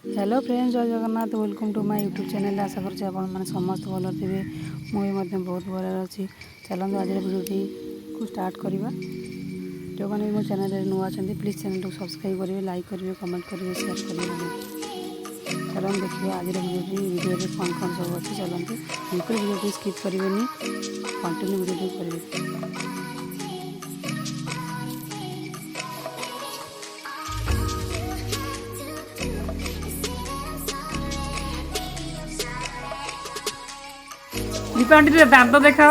Hello friends, Jai Jagannath. Welcome to my YouTube channel. आशा कर समस्त भल थे। मुझे बहुत भल अच्छी। चलते आज भिडियोटी को स्टार्ट करवा। जो मैंने मो चैनल नुआ अच्छा प्लीज चैनल को सब्सक्राइब करेंगे, लाइक करेंगे, कमेंट करेंगे, शेयर करेंगे। चलते देखिए आज भिडियो कौन कौन सब अच्छी। चलते बिल्कुल भिडियो स्किप करेंगे, कंटिन्यू भिडियो करेंगे। दीपांटी दांत देखा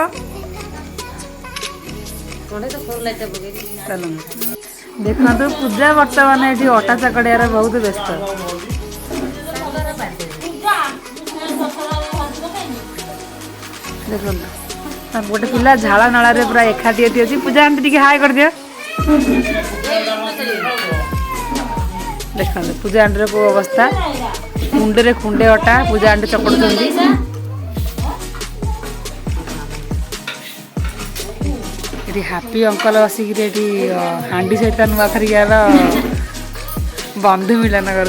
चलो देखा तो पूजा बर्तमान ये अटा चकड़िया बहुत व्यस्त। देखो गोटे पिला झाड़ा नाल पूरा एकाठी अच्छी। पूजा आंटी टी हाय कर दिया। देखो पूजा आंटी को अवस्था मुंडे खुंडे अटा पूजा आंटी चकड़ुंट। हापी अंकल बसिक हांडी सहित नुआखरियार बंधु मिलन कर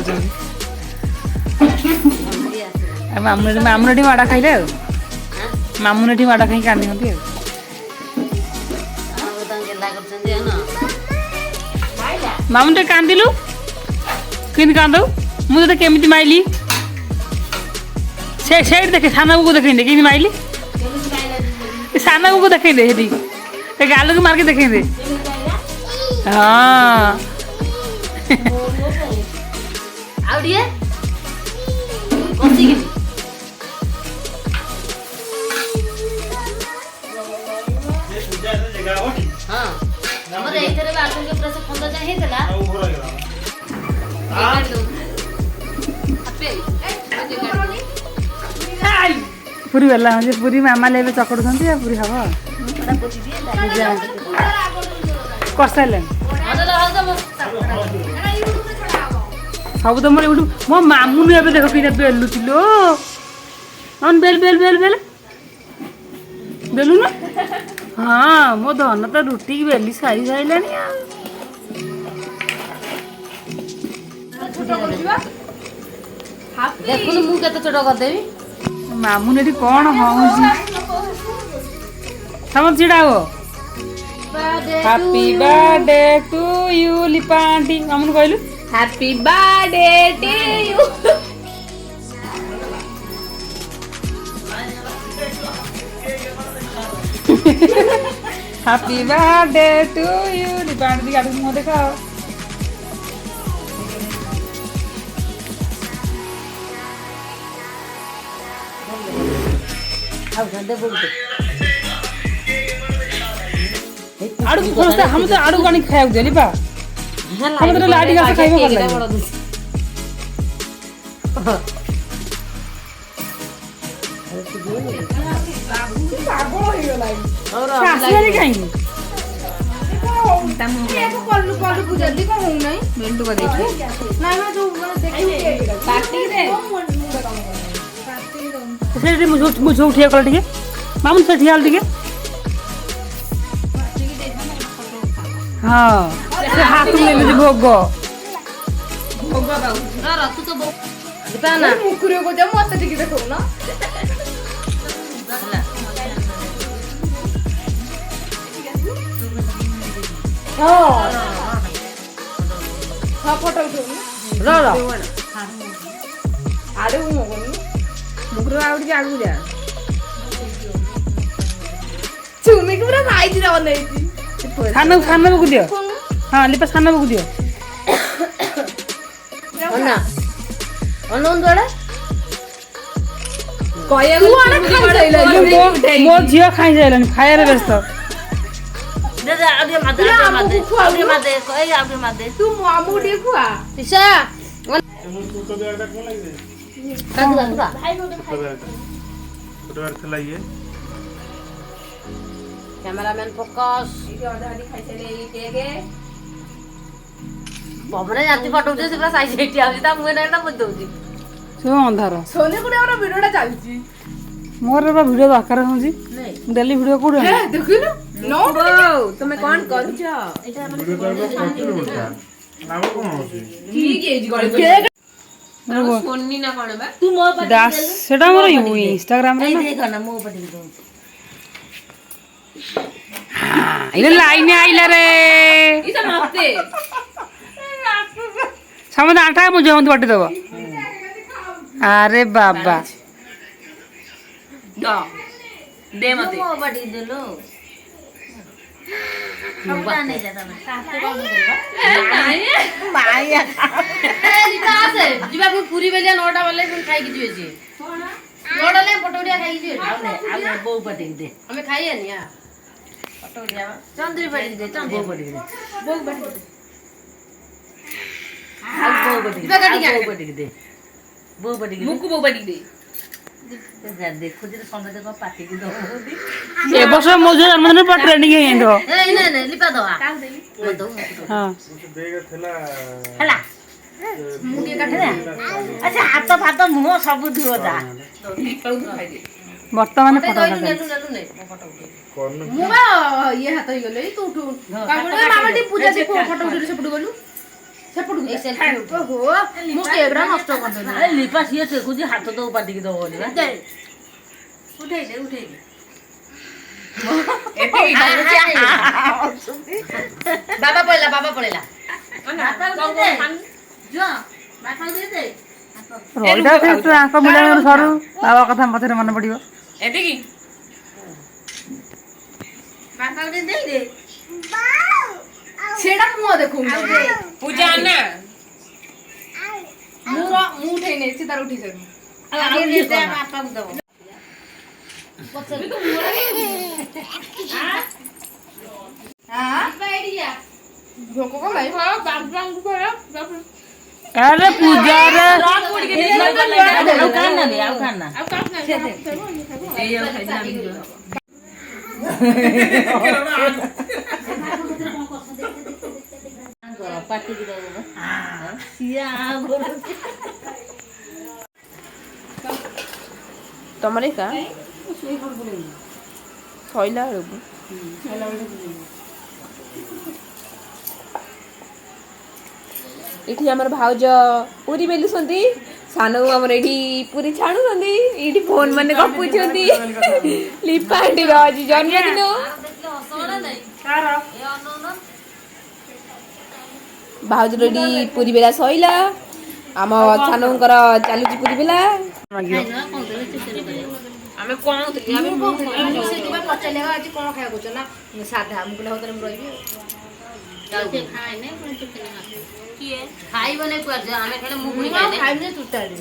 मामुन माड़ा खाइले मामुन माड़ा खाई कांदी मामुन कांदिलु कि कांद मुझे केमी माइली से देखे साना को देखे कि माइली साना को देखे दे गाल को मार के देखेंगे। हाँ पूरी वाला पूरी मामा ले चकड़ू पूरी हम कर सारे सब तुम मो मामुन ए देख कि बेलुल बेल बेल बेल बेल बेलु ना। हाँ मो धन तो रुटी की बेली सारी सारे छोट करदेवी। मामुन ये कौन हूँ समझ चिड़ा हो। Happy birthday to you Lipa aunty. मामुन कहलु happy birthday to you. Happy birthday to you Lipa aunty गाड़ी मुँह देखा। आड़ू हम तो आड़ू कानी खाया देली बा हम तो लाडी घास खाइबो कर लागी पागल हो गेला और सासरी काई को कल्लू कल्लू पूजा दी को हो नहीं बेंटू को देखी ना ना जो देखी पार्टी रे से मुझे उठिया कर ठीक है मामून से ठियाल ठीक है। हाँ से हाथ में ले भोग भोग बाबू ना रतु तो दीपा ना मुकुरियो को जा मत ठीक देखो ना। हां हां फोटो उठो रा रा आरे मुकुरो आउडी जागु जा चुमी को पूरा नाइट रा बनाई खाना को दियो। हाँ लिपा खाना को दियो अन्ना अनन दोड़ा कया तू आने खाई जाइला मो जिया खाई जाइला खाया रे व्यस्त दे दे आबे मादे कई आबे मादे तू मामू डे खुआ दिशा तू तो बेटा कोन लागी दे काका भाई फोटो खलाइए कैमरामैन फोकस ये ऑर्डर खाइ चले ई टेगे बबरे जाति फोटो जे पूरा साइज हेटी आउजी ता मुए ना मत दउजी सो अंधार सोने गुडे हमरा वीडियोटा चलची मोर बा वीडियो दरकार होजी नहीं डेली वीडियो कोड है देखिलु नो तुमे कोन करछ एटा हमर वीडियो करबो नाम कोन होची ठीक है जी गळे सोनी ना कौन बा तू मो पटी ଦାସ ସେଟା ଆମର ଇନଷ୍ଟାଗ୍ରାମରେ ଏଇ ନା ଦେଖ ନା ମୋ ପଟି ଦଉ ଏଇଟା ଲାଇନ ଆଇଲା ରେ इसे मते ସମସ୍ତେ ଆଣ୍ଠା ମୁଁ ଯେମିତି ବାଟି ଦବ ଆରେ ବାବା द दे मते ମୋ ପଟି ଦେଲୁ ସବୁଟା ନେଇ ଯା ତମେ କାହାକୁ କଣ ଦେବା ମାଇଆ आसे जीवा पूरी बेलिया 9टा वाले फिर खाई की जीवे जी 9टा ले पटोड़िया खाई जीवे ଆଉ ନେ ବୋଉ ପଟି ଦେ हमें खाई है निया पटोड़िया ଚନ୍ଦ୍ରୀ ପଟି ଦେ ଚନ୍ଦ୍ରୀ ବୋଉ ପଟି ଦେ बोग बैठ ଆଉ ବୋଉ ପଟି ଯିବା କାଟିକି ବୋଉ ଆଣେ। ପଟି दे ବୋଉ ପଟି ଦେ मुकु बोग बैठ दे ଦେଖୁଛି ସମସ୍ତେ କଣ ପାଟିକି ଦବ ଏ ବର୍ଷ ମୋ ଝିଅ ଜନ୍ମଦିନ ପୁରା ଟ୍ରେନିଂ ହେଇଯାଇଥିବ ए नहीं नहीं लिपा दवा ହଁ ହେଲା मुके काटे दे ଆଚ୍ଛା ହାତ ଫାତ ମୁହଁ ସବୁ ଧୁଅ ଯା लिपा खाई दे ବର୍ତ୍ତମାନ पटे ଫଟୋ दई ଉଠା नेलु नेलु नहीं फोटो उठे मु बा ये हाथ ही गले तू उठू काबळे मामा टी पूजा टी फोटो उठे सेपटु गलु सेपटु ए सेल्फी ओहो मु कैमरा नष्ट कर दे ଏ ଲିପା ସିଏ ଦେଖୁଛି ହାତ ଦଉ ପାଟିକି ଦବ ବୋଲି ବା दे उठेई दे उठेई दे एते की बाबा पळेला ଯ ବାପା ଦେ ଦେ ରହିଥା ଆଙ୍କ ମିଳନ ସରୁ ବାବା କଥା ପଛରେ ମନେ ପଡିବ एते की ବାପା ଦେ ଦେ ଦେ छेड़ा मुंह देखो पूजा ना मुंह उठे नहीं सीधा उठी जाए ଆଉ ଦେ ଦେ ବାପାକୁ ଦବ हां बैठिया भोको को भाई हां बाबू को बाबू ଆରେ ପୂଜାରେ ଆଉ ଖାନା ଦେ ଆଉ ଖାନା अब काट ना ଏ ଆଉ ଖାଇନା ପାଟିକି ଦବ ସିଏ ଆଉ ତମରେ କା ସଇଲା ବେଳକୁ ଏଠି ଆମର ଭାଉଜ ପୁରୀ ବେଲୁଛନ୍ତି ସାନ ଆମର ଏଠି ପୁରୀ ଛାଣୁଛନ୍ତି ଏଠି ଫୋନ ମାନେ ଗପୁଛନ୍ତି ଲିପା ଆଣ୍ଟିର ଆଜି ଜନ୍ମଦିନ ଭାଉଜର ଏଠି ପୁରୀ ବେଲା ସଇଲା ଆମ ସାନଙ୍କର ଚାଲୁଛି ପୁରୀ ବେଲା ଆମେ କଣ ଆମେ ସେଥିପାଇଁ ପଚାରିଲେ ଆଜି କଣ ଖାଇବାକୁ କହୁଛ ନା ସାଧା ମୁଁ କହିଲେ ହଉ ତାହେଲେ ମୁଁ ରହିବି ଖାଇବନି କୁଆଡେ ଆମେ ଖାଲି ମୁଁ ଖାଇଲେ ଖାଇବି ତୁଟାରେ